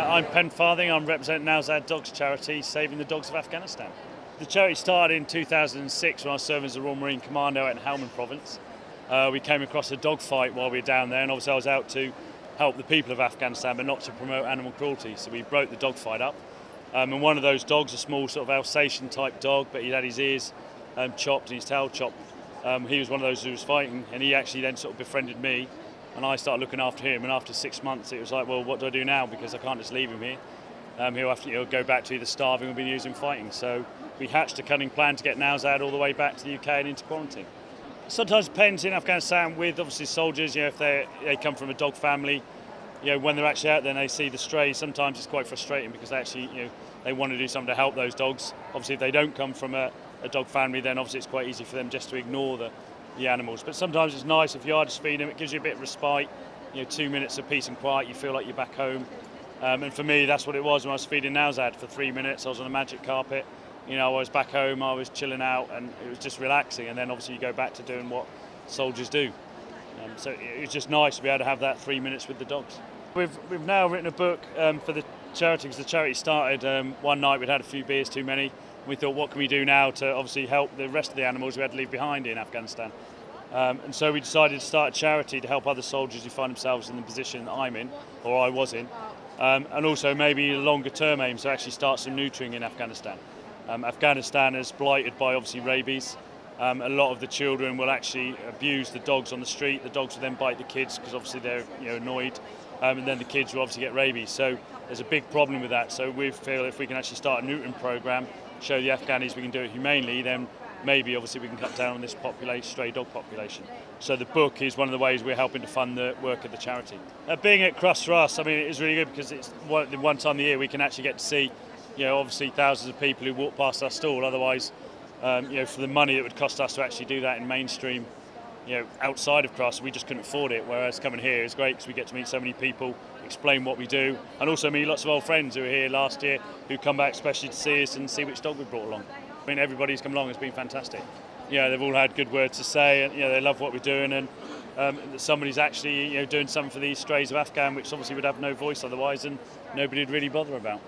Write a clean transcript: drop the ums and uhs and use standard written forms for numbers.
I'm Pen Farthing. I'm representing Nowzad Dog's charity, Saving the Dogs of Afghanistan. The charity started in 2006 when I was serving as a Royal Marine Commando out in Helmand province. We came across a dog fight while we were down there, and obviously I was out to help the people of Afghanistan, but not to promote animal cruelty. So we broke the dog fight up. And one of those dogs, a small sort of Alsatian type dog, but he had his ears chopped and his tail chopped. He was one of those who was fighting, and he actually then sort of befriended me, and I started looking after him. And after 6 months, it was like, well, what do I do now? Because I can't just leave him here. He'll go back to either starving or being used in fighting. So we hatched a cunning plan to get Nowzad all the way back to the UK and into quarantine. Sometimes Pens in Afghanistan with obviously soldiers, if they come from a dog family, when they're actually out there and they see the strays, sometimes it's quite frustrating because they actually, they want to do something to help those dogs. Obviously, if they don't come from a dog family, then obviously it's quite easy for them just to ignore the animals. But sometimes it's nice if you are just feeding them, it gives you a bit of respite, 2 minutes of peace and quiet, you feel like you're back home. And for me, that's what it was when I was feeding Nowzad for 3 minutes. I was on a magic carpet, I was back home, I was chilling out, and it was just relaxing. And then obviously you go back to doing what soldiers do. So it was just nice to be able to have that 3 minutes with the dogs. We've now written a book for the charity, because the charity started one night, we'd had a few beers too many. We thought, what can we do now to obviously help the rest of the animals we had to leave behind in Afghanistan? And so we decided to start a charity to help other soldiers who find themselves in the position that I'm in, or I was in. And also maybe a longer term aim to actually start some neutering in Afghanistan. Afghanistan is blighted by obviously rabies. A lot of the children will actually abuse the dogs on the street. The dogs will then bite the kids because obviously they're annoyed. And then the kids will obviously get rabies. So there's a big problem with that. So we feel if we can actually start a neutering program, show the Afghanis we can do it humanely, then maybe obviously we can cut down on this stray dog population. So the book is one of the ways we're helping to fund the work of the charity. Being at Crufts for us, it is really good because it's one time a year we can actually get to see, obviously thousands of people who walk past our stall. Otherwise, for the money it would cost us to actually do that in mainstream, outside of Crufts, we just couldn't afford it. Whereas coming here is great because we get to meet so many people, explain what we do, and also meet lots of old friends who were here last year who come back especially to see us and see which dog we brought along. Everybody's come along, it's been fantastic. They've all had good words to say, and they love what we're doing, and somebody's actually doing something for these strays of Afghan, which obviously would have no voice otherwise, and nobody would really bother about.